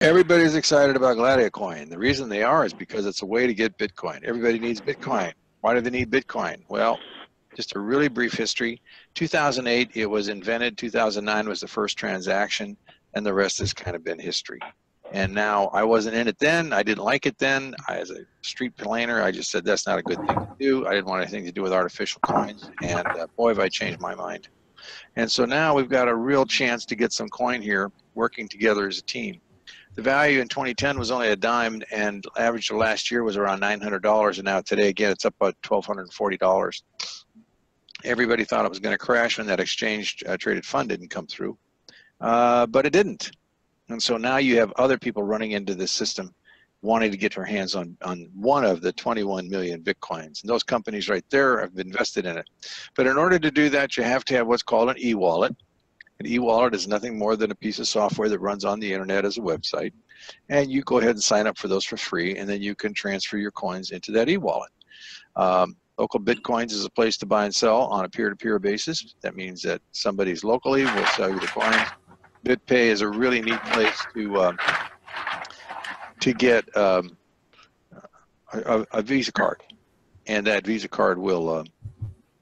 Everybody's excited about Gladiacoin. The reason they are is because it's a way to get Bitcoin. Everybody needs Bitcoin. Why do they need Bitcoin? Well, just a really brief history. 2008, it was invented. 2009 was the first transaction, and the rest has kind of been history. And now I wasn't in it then. I didn't like it then. As a street planner, I just said that's not a good thing to do. I didn't want anything to do with artificial coins. And boy, have I changed my mind. And so now we've got a real chance to get some coin here working together as a team. The value in 2010 was only a dime, and average of last year was around $900, and now today, again, it's up about $1,240. Everybody thought it was going to crash when that exchange traded fund didn't come through, but it didn't. And so now you have other people running into this system wanting to get their hands on one of the 21 million Bitcoins. And those companies right there have invested in it. But in order to do that, you have to have what's called an e-wallet. An e-wallet is nothing more than a piece of software that runs on the internet as a website. And you go ahead and sign up for those for free, and then you can transfer your coins into that e-wallet. Local Bitcoins is a place to buy and sell on a peer-to-peer basis. That means that somebody's locally will sell you the coins. BitPay is a really neat place to get a Visa card, and that Visa card will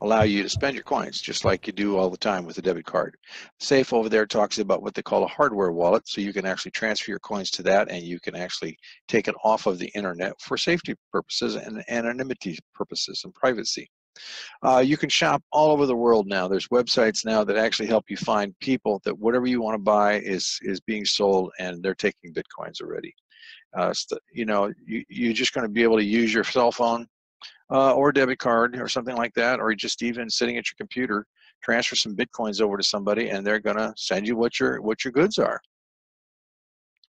allow you to spend your coins just like you do all the time with a debit card. Safe over there talks about what they call a hardware wallet, so you can actually transfer your coins to that, and you can actually take it off of the internet for safety purposes and anonymity purposes and privacy. You can shop all over the world now. There's websites now that actually help you find people that whatever you want to buy is being sold, and they're taking Bitcoins already. You're just going to be able to use your cell phone or a debit card or something like that, or just even sitting at your computer, transfer some Bitcoins over to somebody, and they're going to send you what your goods are.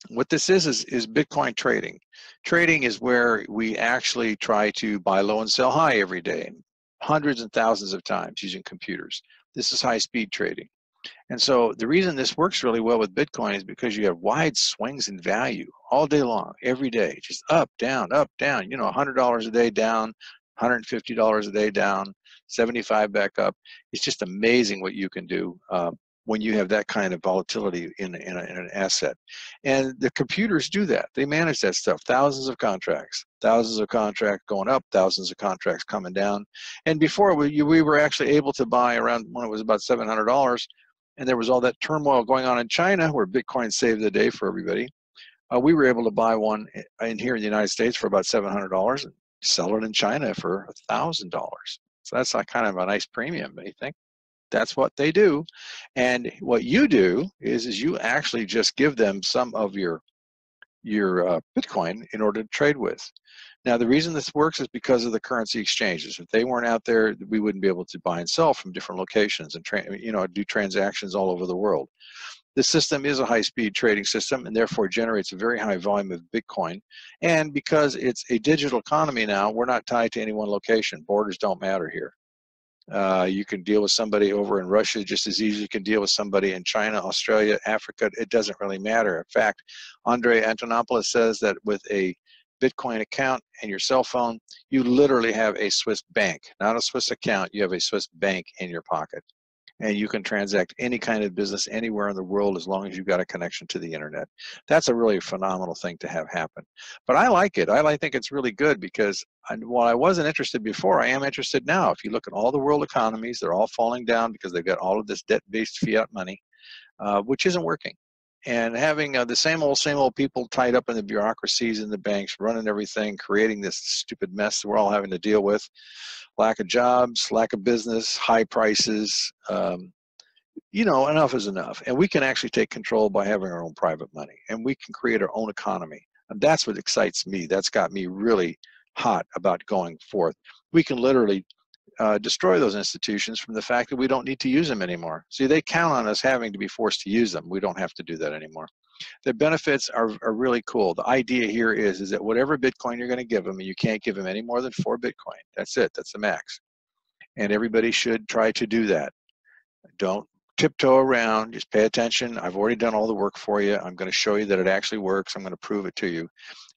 What this is Bitcoin trading. Trading is where we actually try to buy low and sell high every day, hundreds and thousands of times using computers. This is high-speed trading. And so the reason this works really well with Bitcoin is because you have wide swings in value all day long, every day, just up, down, $100 a day down, $150 a day down, 75 back up. It's just amazing what you can do when you have that kind of volatility in an asset. And the computers do that. They manage that stuff, thousands of contracts going up, thousands of contracts coming down. And before we were actually able to buy around when it was about $700, and there was all that turmoil going on in China where Bitcoin saved the day for everybody. We were able to buy one in here in the United States for about $700 and sell it in China for $1,000. So that's like kind of a nice premium, don't you think? That's what they do. And what you do is you actually just give them some of your Bitcoin in order to trade with. Now, the reason this works is because of the currency exchanges. If they weren't out there, we wouldn't be able to buy and sell from different locations and do transactions all over the world. This system is a high-speed trading system and therefore generates a very high volume of Bitcoin. And because it's a digital economy now, we're not tied to any one location. Borders don't matter here. You can deal with somebody over in Russia just as easy as you can deal with somebody in China, Australia, Africa. It doesn't really matter. In fact, Andre Antonopoulos says that with a Bitcoin account and your cell phone, you literally have a Swiss bank, not a Swiss account. You have a Swiss bank in your pocket. And you can transact any kind of business anywhere in the world as long as you've got a connection to the internet. That's a really phenomenal thing to have happen. But I like it. I think it's really good because while I wasn't interested before, I am interested now. If you look at all the world economies, they're all falling down because they've got all of this debt-based fiat money, which isn't working. And having the same old people tied up in the bureaucracies in the banks, running everything, creating this stupid mess that we're all having to deal with. Lack of jobs, lack of business, high prices, enough is enough. And we can actually take control by having our own private money, and we can create our own economy. And that's what excites me. That's got me really hot about going forth. We can literally destroy those institutions from the fact that we don't need to use them anymore. See, they count on us having to be forced to use them. We don't have to do that anymore. The benefits are really cool. The idea here is that whatever Bitcoin you're going to give them, and you can't give them any more than 4 Bitcoin. That's it. That's the max. And everybody should try to do that. Don't tiptoe around. Just pay attention. I've already done all the work for you. I'm going to show you that it actually works. I'm going to prove it to you.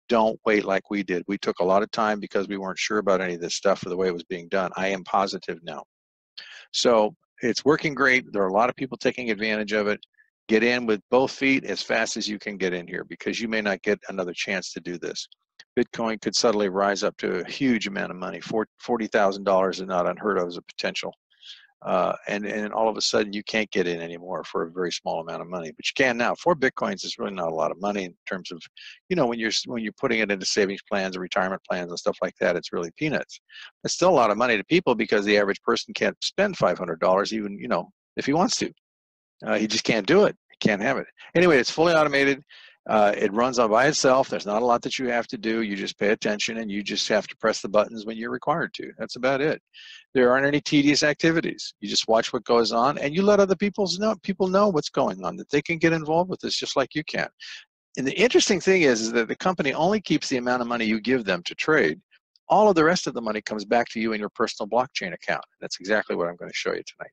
Don't wait like we did. We took a lot of time because we weren't sure about any of this stuff or the way it was being done. I am positive now. So it's working great. There are a lot of people taking advantage of it. Get in with both feet as fast as you can get in here, because you may not get another chance to do this. Bitcoin could suddenly rise up to a huge amount of money. $40,000 is not unheard of as a potential. And all of a sudden you can't get in anymore for a very small amount of money, but you can now. 4 Bitcoins is really not a lot of money in terms of, when you're putting it into savings plans or retirement plans and stuff like that, it's really peanuts. It's still a lot of money to people, because the average person can't spend $500 even, if he wants to. He just can't do it. He can't have it. Anyway, it's fully automated. It runs all by itself. There's not a lot that you have to do. You just pay attention, and you just have to press the buttons when you're required to. That's about it. There aren't any tedious activities. You just watch what goes on, and you let other people know what's going on, that they can get involved with this just like you can. And the interesting thing is that the company only keeps the amount of money you give them to trade. All of the rest of the money comes back to you in your personal blockchain account. That's exactly what I'm going to show you tonight.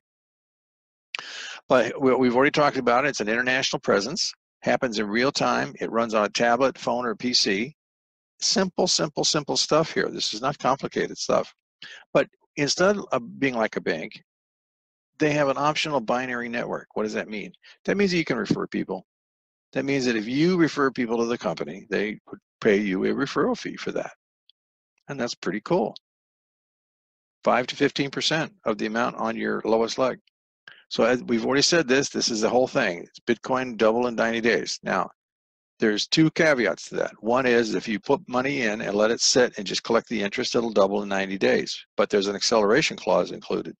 But we've already talked about it. It's an international presence. Happens in real time. It runs on a tablet, phone, or PC. Simple, simple, simple stuff here. This is not complicated stuff. But instead of being like a bank, they have an optional binary network. What does that mean? That means that you can refer people. That means that if you refer people to the company, they would pay you a referral fee for that. And that's pretty cool. 5 to 15% of the amount on your lowest leg. So as we've already said this is the whole thing. It's Bitcoin double in 90 days. Now, there's 2 caveats to that. One is if you put money in and let it sit and just collect the interest, it'll double in 90 days. But there's an acceleration clause included.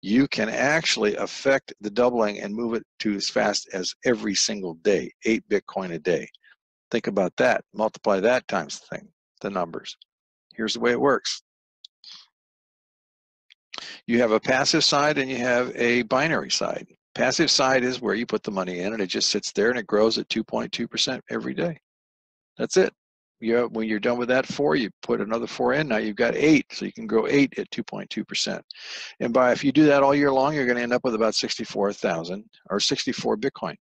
You can actually affect the doubling and move it to as fast as every single day, 8 Bitcoin a day. Think about that. Multiply that times the numbers. Here's the way it works. You have a passive side and you have a binary side. Passive side is where you put the money in and it just sits there and it grows at 2.2% every day. That's it. When you're done with that 4, you put another 4 in. Now you've got 8, so you can grow 8 at 2.2%. And if you do that all year long, you're going to end up with about 64,000 or 64 Bitcoin.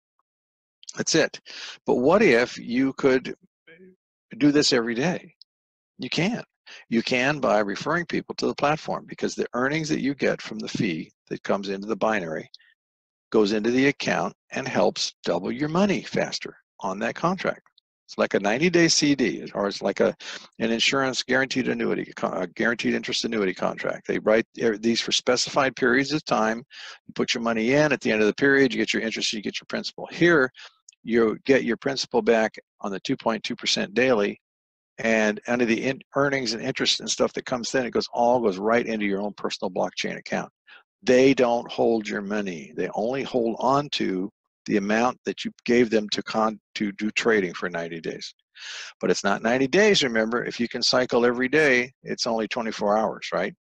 That's it. But what if you could do this every day? You can. You can by referring people to the platform, because the earnings that you get from the fee that comes into the binary goes into the account and helps double your money faster on that contract. It's like a 90-day CD, or it's like an insurance guaranteed annuity, a guaranteed interest annuity contract. They write these for specified periods of time. You put your money in. At the end of the period, you get your interest, you get your principal. Here, you get your principal back on the 2.2% daily, and under the earnings and interest and stuff that comes in, it all goes right into your own personal blockchain account. They don't hold your money. They only hold on to the amount that you gave them to do trading for 90 days. But it's not 90 days, remember. If you can cycle every day, it's only 24 hours, right?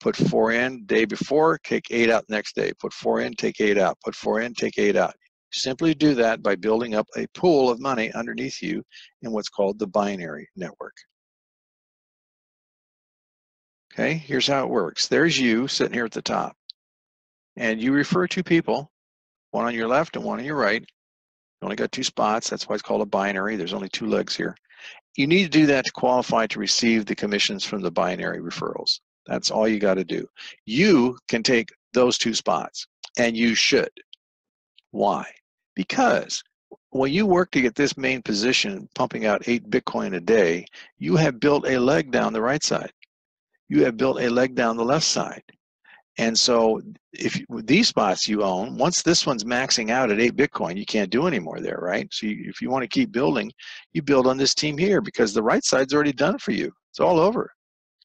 Put 4 in day before, take 8 out next day. Put 4 in, take 8 out. Put 4 in, take 8 out. Simply do that by building up a pool of money underneath you in what's called the binary network. Okay, here's how it works. There's you sitting here at the top. And you refer 2 people, one on your left and one on your right. You only got 2 spots. That's why it's called a binary. There's only 2 legs here. You need to do that to qualify to receive the commissions from the binary referrals. That's all you got to do. You can take those 2 spots, and you should. Why? Because when you work to get this main position, pumping out 8 Bitcoin a day, you have built a leg down the right side. You have built a leg down the left side. And so these spots you own, once this one's maxing out at 8 Bitcoin, you can't do any more there, right? So if you want to keep building, you build on this team here, because the right side's already done for you. It's all over.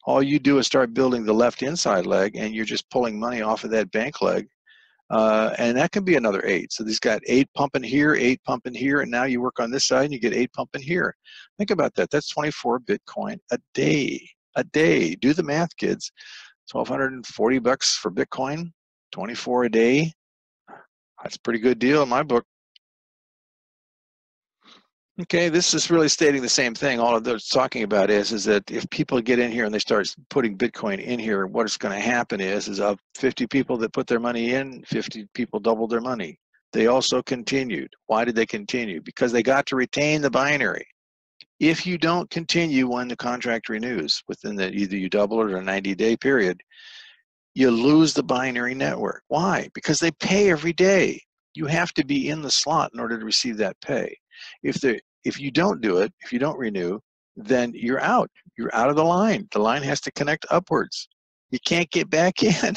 All you do is start building the left inside leg, and you're just pulling money off of that bank leg. And that can be another 8. So these got 8 pumping here, 8 pumping here, and now you work on this side and you get 8 pumping here. Think about that. That's 24 Bitcoin a day. A day. Do the math, kids. $1,240 for Bitcoin, 24 a day. That's a pretty good deal in my book. Okay, this is really stating the same thing. All of those talking about is that if people get in here and they start putting Bitcoin in here, what's going to happen is of 50 people that put their money in, 50 people doubled their money. They also continued. Why did they continue? Because they got to retain the binary. If you don't continue when the contract renews, within either you double it or a 90-day period, you lose the binary network. Why? Because they pay every day. You have to be in the slot in order to receive that pay. If you don't do it, if you don't renew, then you're out. You're out of the line. The line has to connect upwards. You can't get back in.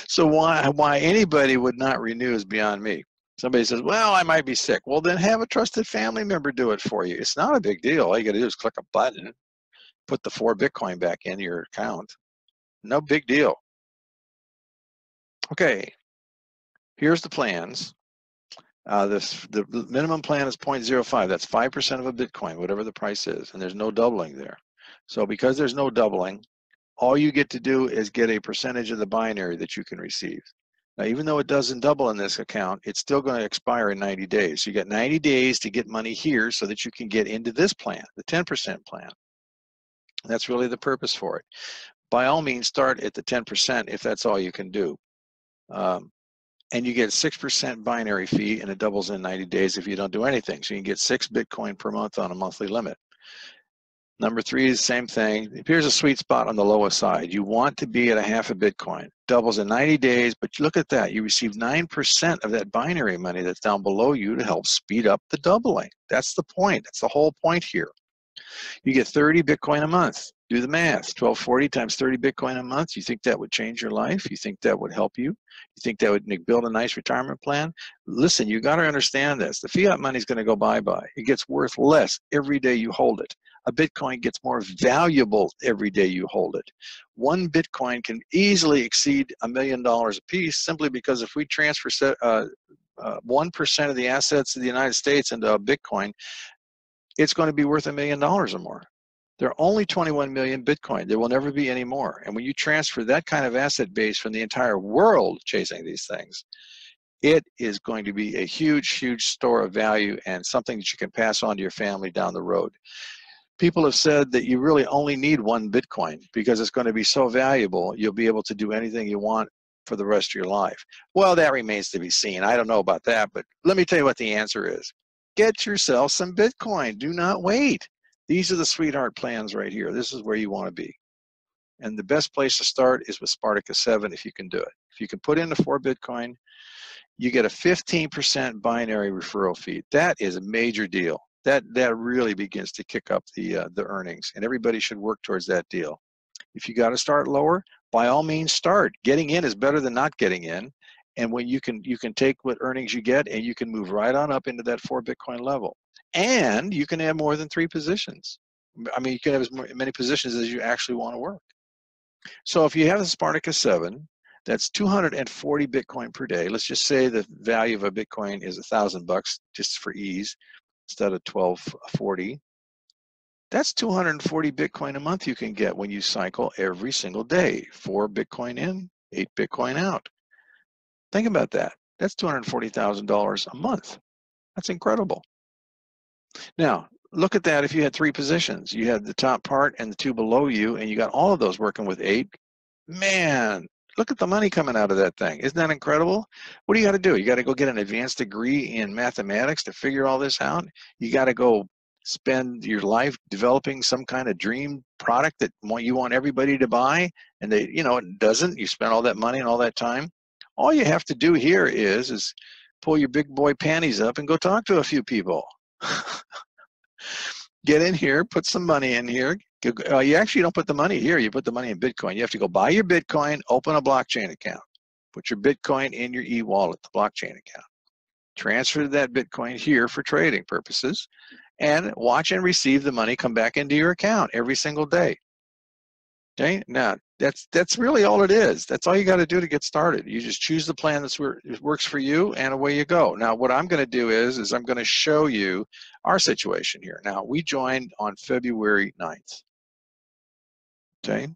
So why anybody would not renew is beyond me. Somebody says, well, I might be sick. Well, then have a trusted family member do it for you. It's not a big deal. All you got to do is click a button, put the 4 Bitcoin back in your account. No big deal. Okay, here's the plans. The minimum plan is 0.05. That's 5% of a Bitcoin, whatever the price is, and there's no doubling there. So because there's no doubling, all you get to do is get a percentage of the binary that you can receive. Now, even though it doesn't double in this account, it's still going to expire in 90 days. So you got 90 days to get money here so that you can get into this plan, the 10% plan. That's really the purpose for it. By all means, start at the 10% if that's all you can do. And you get 6% binary fee, and it doubles in 90 days if you don't do anything. So you can get 6 Bitcoin per month on a monthly limit. Number 3 is the same thing. Here's a sweet spot on the lowest side. You want to be at a half a Bitcoin. Doubles in 90 days, but look at that. You receive 9% of that binary money that's down below you to help speed up the doubling. That's the point. That's the whole point here. You get 30 Bitcoin a month. Do the math. 1240 times 30 Bitcoin a month. You think that would change your life? You think that would help you? You think that would build a nice retirement plan? Listen, you got to understand this. The fiat money is going to go bye-bye. It gets worth less every day you hold it. A Bitcoin gets more valuable every day you hold it. 1 Bitcoin can easily exceed $1 million a piece simply because if we transfer 1% of the assets of the United States into a Bitcoin, it's going to be worth $1 million or more. There are only 21 million Bitcoin. There will never be any more. And when you transfer that kind of asset base from the entire world chasing these things, it is going to be a huge, huge store of value and something that you can pass on to your family down the road. People have said that you really only need 1 Bitcoin because it's going to be so valuable, you'll be able to do anything you want for the rest of your life. Well, that remains to be seen. I don't know about that, but let me tell you what the answer is. Get yourself some Bitcoin. Do not wait. These are the sweetheart plans right here. This is where you want to be. And the best place to start is with Spartacus 7 if you can do it. If you can put in the 4 Bitcoin, you get a 15% binary referral fee. That is a major deal. That really begins to kick up the earnings, and everybody should work towards that deal. If you got to start lower, by all means start. Getting in is better than not getting in, and when you can take what earnings you get and you can move right on up into that 4 Bitcoin level, and you can have more than 3 positions. I mean, you can have as many positions as you actually want to work. So if you have the Spartacus 7, that's 240 Bitcoin per day. Let's just say the value of a Bitcoin is $1,000 just for ease, instead of 1240. That's 240 Bitcoin a month you can get when you cycle every single day. 4 Bitcoin in, 8 Bitcoin out. Think about that. That's $240,000 a month. That's incredible. Now, look at that if you had 3 positions. You had the top part and the 2 below you, and you got all of those working with 8. Man, look at the money coming out of that thing. Isn't that incredible? What do you got to do? You got to go get an advanced degree in mathematics to figure all this out. You got to go spend your life developing some kind of dream product that you want everybody to buy, and they, it doesn't. You spend all that money and all that time. All you have to do here is pull your big boy panties up and go talk to a few people. Get in here, put some money in here. You actually don't put the money here. You put the money in Bitcoin. You have to go buy your Bitcoin, open a blockchain account. Put your Bitcoin in your e-wallet, the blockchain account. Transfer that Bitcoin here for trading purposes, and watch and receive the money come back into your account every single day. Okay, now that's really all it is. That's all you got to do to get started. You just choose the plan that works for you, and away you go. Now, what I'm going to do is I'm going to show you our situation here. Now, we joined on February 9th. Okay,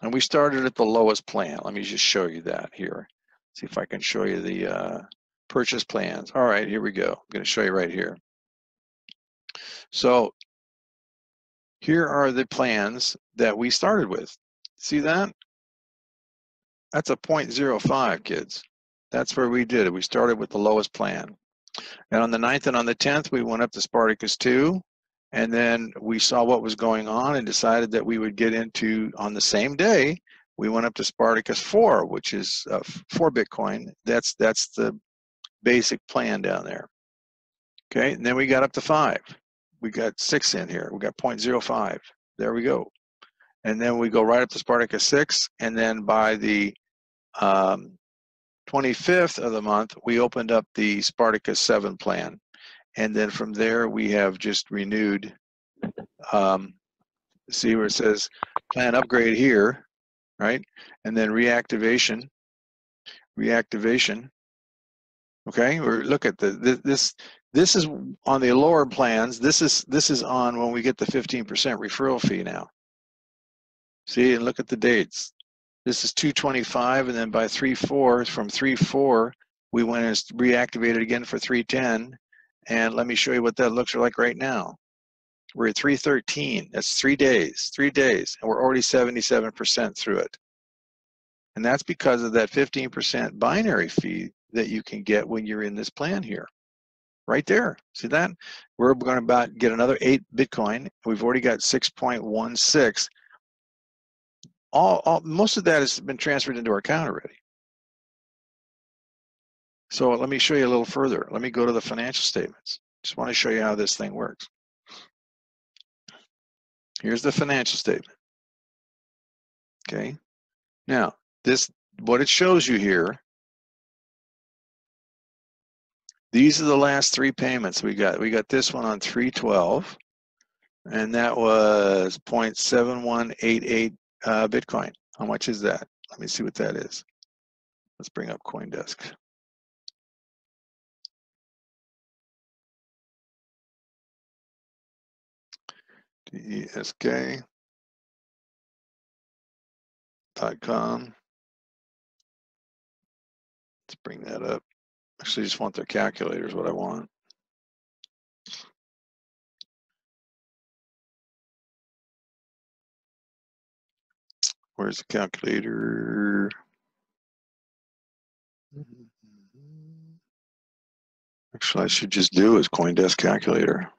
and we started at the lowest plan. Let me just show you that here. See if I can show you the purchase plans. All right, here we go. I'm going to show you right here. So here are the plans that we started with. See that? That's a 0.05, kids. That's where we did it. We started with the lowest plan. And on the 9th and on the 10th, we went up to Spartacus 2. And then we saw what was going on and decided that we would get into, on the same day, we went up to Spartacus 4, which is 4 Bitcoin. That's the basic plan down there. Okay, and then we got up to 5. We got 6 in here. We got 0.05. There we go. And then we go right up to Spartacus 6, and then by the 25th of the month, we opened up the Spartacus 7 plan. And then from there, we have just renewed, see where it says plan upgrade here, right? And then reactivation. Okay, or look at this is on the lower plans. This is on when we get the 15% referral fee now. See, and look at the dates. This is 225, and then by 3/4, from 3/4, we went and reactivated again for 310. And let me show you what that looks like right now. We're at 313. That's 3 days, and we're already 77% through it. And that's because of that 15% binary fee that you can get when you're in this plan here. Right there. See that? We're going to about get another 8 Bitcoin. We've already got 6.16. Most of that has been transferred into our account already. So let me show you a little further. Let me go to the financial statements. Just want to show you how this thing works. Here's the financial statement. Okay. Now, what it shows you here, these are the last 3 payments we got. We got this one on 3/12, and that was 0.7188 Bitcoin. How much is that? Let me see what that is. Let's bring up CoinDesk. DESK.com. Let's bring that up. Actually, I just want their calculator is what I want. Where's the calculator? Actually, I should just do is CoinDesk calculator.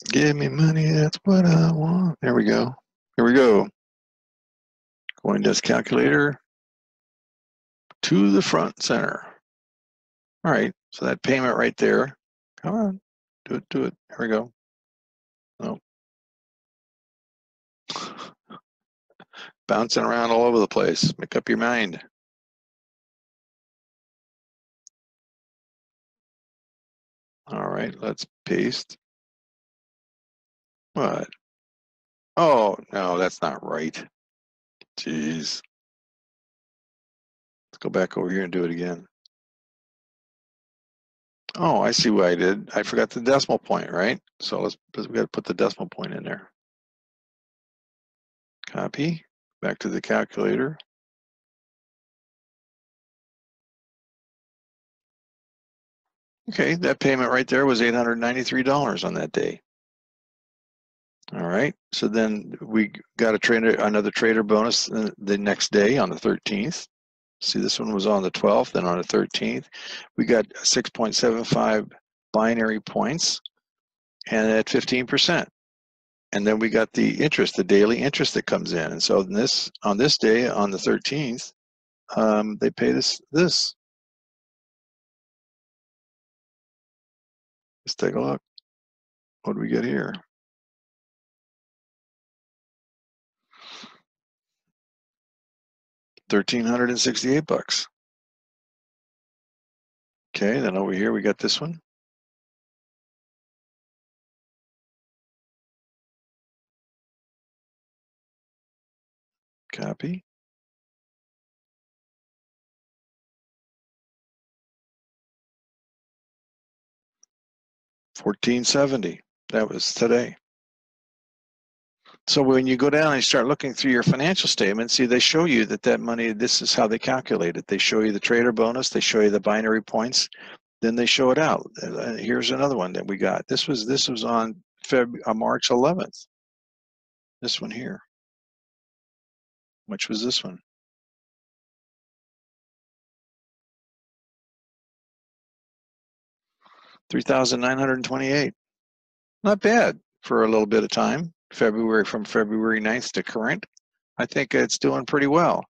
Give me money, that's what I want. There we go. Here we go. CoinDesk calculator to the front center. All right, so that payment right there. Come on, do it. Here we go. Oh. Bouncing around all over the place. Make up your mind. All right, let's paste. What? Oh, no, that's not right. Jeez. Let's go back over here and do it again. Oh, I see what I did. I forgot the decimal point, right? So we got to put the decimal point in there. Copy. Back to the calculator. Okay, that payment right there was $893 on that day. All right, so then we got another trader bonus the next day on the 13th. See, this one was on the 12th, then on the 13th. We got 6.75 binary points and at 15%. And then we got the interest, the daily interest that comes in. And so on this day, on the 13th, they pay this. Let's take a look. What do we get here? $1,368. Okay, then over here we got this one. Copy. $1,470. That was today. So when you go down and you start looking through your financial statements, see, they show you that money, this is how they calculate it. They show you the trader bonus, they show you the binary points, then they show it out. Here's another one that we got. This was on March 11th. This one here. Which was this one? 3,928. Not bad for a little bit of time. From February 9th to current, I think it's doing pretty well.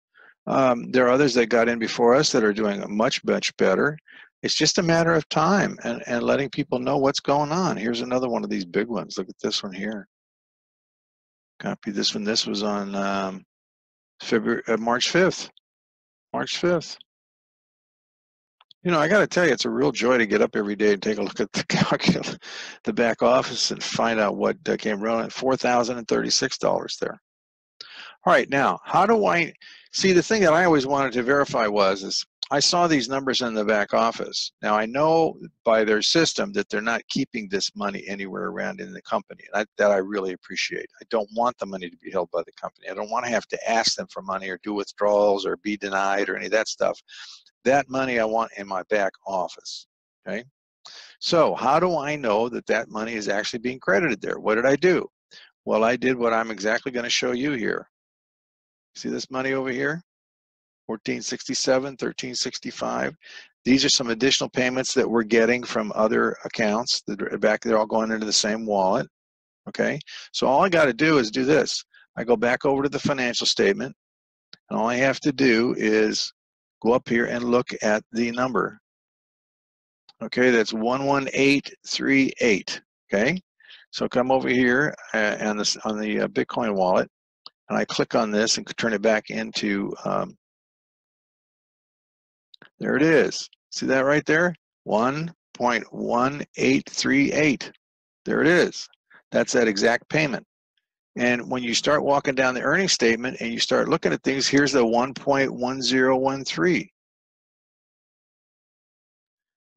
There are others that got in before us that are doing much better. It's just a matter of time and letting people know what's going on. Here's another one of these big ones. Look at this one here. Copy this one. This was on March 5th. March 5th. You know, I got to tell you, it's a real joy to get up every day and take a look at the back office and find out what came running. $4,036 there. All right, now, how do I see? The thing that I always wanted to verify is I saw these numbers in the back office. Now, I know by their system that they're not keeping this money anywhere around in the company. That I really appreciate. I don't want the money to be held by the company. I don't want to have to ask them for money or do withdrawals or be denied or any of that stuff. That money I want in my back office, okay? So how do I know that that money is actually being credited there? What did I do? Well, I did what I'm exactly going to show you here. See this money over here? 1467, 1365. These are some additional payments that we're getting from other accounts that are back. They're all going into the same wallet, okay? So all I got to do is do this. I go back over to the financial statement, and all I have to do is go up here and look at the number. Okay, that's 11838. Okay, so come over here on the Bitcoin wallet, and I click on this and turn it back into. There it is. See that right there? 1.1838. There it is. That's that exact payment. And when you start walking down the earnings statement and you start looking at things, here's the 1.1013.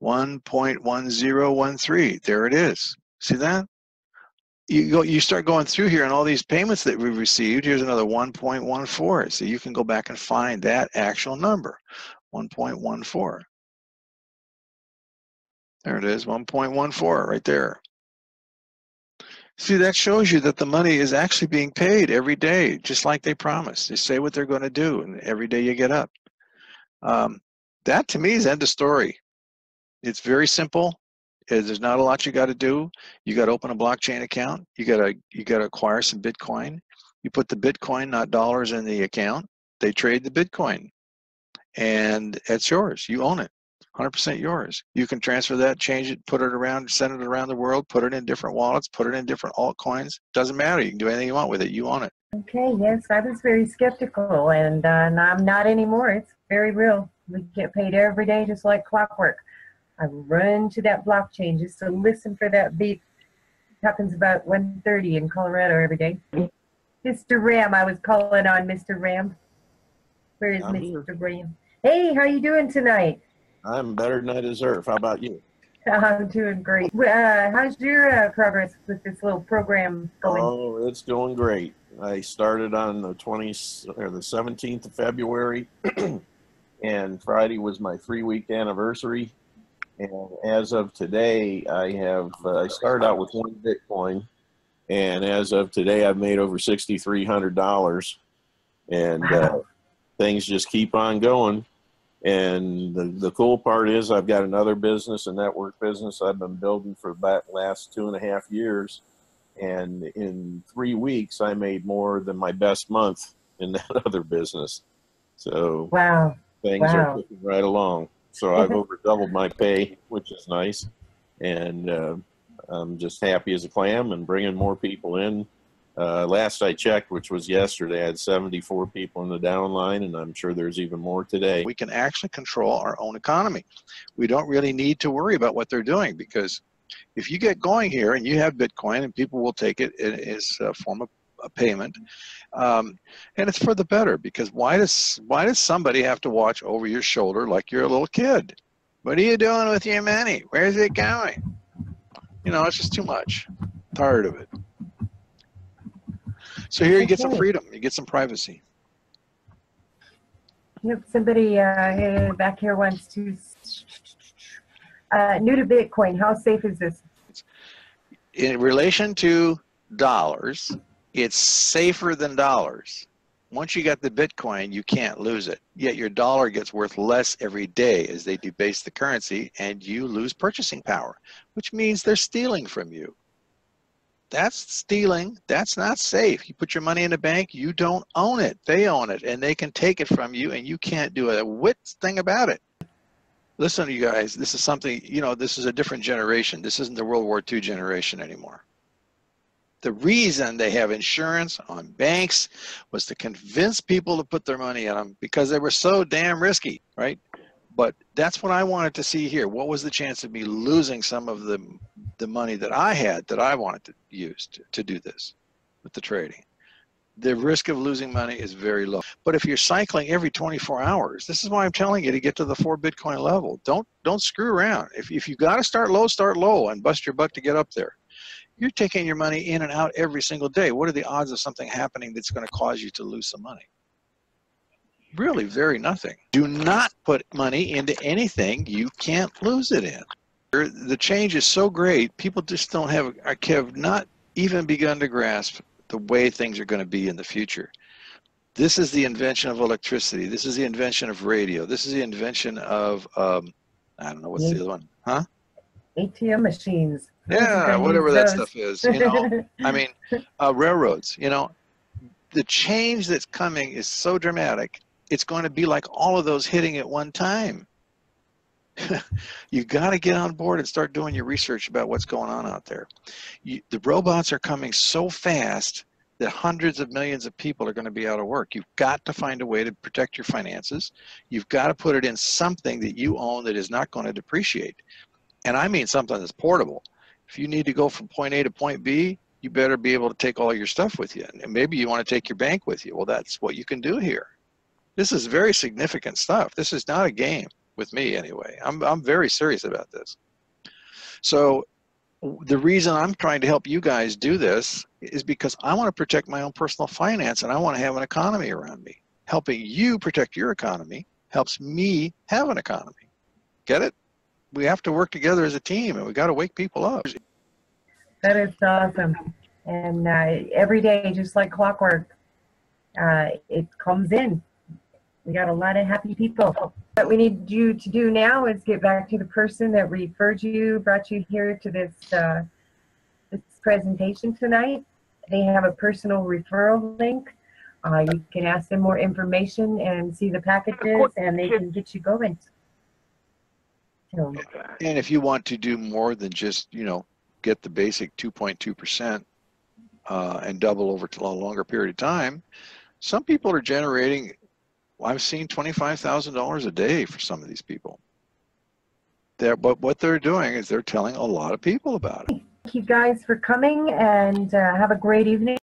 1.1013. There it is. See that? You start going through here and all these payments that we've received. Here's another 1.14. So you can go back and find that actual number, 1.14. There it is, 1.14 right there. See, that shows you that the money is actually being paid every day, just like they promised. They say what they're going to do, and every day you get up. That to me is end of story. It's very simple. There's not a lot you got to do. You got to open a blockchain account. You got to acquire some Bitcoin. You put the Bitcoin, not dollars, in the account. They trade the Bitcoin, and it's yours. You own it, 100% yours. You can transfer that, change it, put it around, send it around the world, put it in different wallets, put it in different altcoins. Doesn't matter. You can do anything you want with it. You own it. Okay. Yes, I was very skeptical, and I'm not anymore. It's very real. We get paid every day, just like clockwork. I run to that blockchain just to listen for that beep. It happens about 1:30 in Colorado every day. Mr. Ram, I was calling on Mr. Ram. Where is Mr. Ram? Hey, how you doing tonight? I'm better than I deserve. How about you? I'm doing great. How's your progress with this little program going? Oh, it's going great. I started on the 17th of February, and Friday was my 3-week anniversary. And as of today, I started out with 1 Bitcoin, and as of today, I've made over $6,300, and wow. Things just keep on going. And the cool part is I've got another business, a network business I've been building for the last 2.5 years, and in 3 weeks, I made more than my best month in that other business. So wow. Things are moving right along. So I've over doubled my pay, which is nice. And I'm just happy as a clam and bringing more people in. Last I checked, which was yesterday, I had 74 people in the downline, and I'm sure there's even more today. We can actually control our own economy. We don't really need to worry about what they're doing, because if you get going here and you have Bitcoin and people will take it as a form of a payment, and it's for the better, because why does somebody have to watch over your shoulder like you're a little kid? What are you doing with your money? Where's it going? You know, it's just too much. Tired of it. So here you get some freedom. You get some privacy. Yep. Somebody back here wants to new to Bitcoin. How safe is this? In relation to dollars, it's safer than dollars. Once you got the Bitcoin, you can't lose it. Yet your dollar gets worth less every day as they debase the currency, and you lose purchasing power, which means they're stealing from you. That's stealing. That's not safe. You put your money in a bank, you don't own it. They own it, and they can take it from you, and you can't do a whit thing about it. Listen, you guys, this is something, you know, this is a different generation. This isn't the World War II generation anymore. The reason they have insurance on banks was to convince people to put their money in them because they were so damn risky, right? But that's what I wanted to see here. What was the chance of me losing some of the money that I had that I wanted to use to do this with the trading? The risk of losing money is very low. But if you're cycling every 24 hours, this is why I'm telling you to get to the 4 Bitcoin level. Don't screw around. If you got to start low and bust your butt to get up there. You're taking your money in and out every single day. What are the odds of something happening that's going to cause you to lose some money? Really, very nothing. Do not put money into anything you can't lose it in. The change is so great, people just don't have not even begun to grasp the way things are going to be in the future. This is the invention of electricity. This is the invention of radio. This is the invention of, I don't know, what's the other one? Huh? ATM machines. Yeah, whatever that stuff is, you know. I mean, railroads, you know. The change that's coming is so dramatic, it's going to be like all of those hitting at one time. You got to get on board and start doing your research about what's going on out there. The robots are coming so fast that hundreds of millions of people are going to be out of work. You've got to find a way to protect your finances. You've got to put it in something that you own that is not going to depreciate. And I mean something that's portable. If you need to go from point A to point B, you better be able to take all your stuff with you. And maybe you want to take your bank with you. Well, that's what you can do here. This is very significant stuff. This is not a game with me anyway. I'm very serious about this. So the reason I'm trying to help you guys do this is because I want to protect my own personal finance and I want to have an economy around me. Helping you protect your economy helps me have an economy. Get it? We have to work together as a team, and we got to wake people up. That is awesome. And every day, just like clockwork, it comes in. We got a lot of happy people. What we need you to do now is get back to the person that referred you, brought you here to this this presentation tonight. They have a personal referral link. You can ask them more information and see the packages, and they can get you going. So, and if you want to do more than just, you know, get the basic 2.2% and double over to a longer period of time, some people are generating, I've seen $25,000 a day for some of these people. But what they're doing is they're telling a lot of people about it. thank you guys for coming, and have a great evening.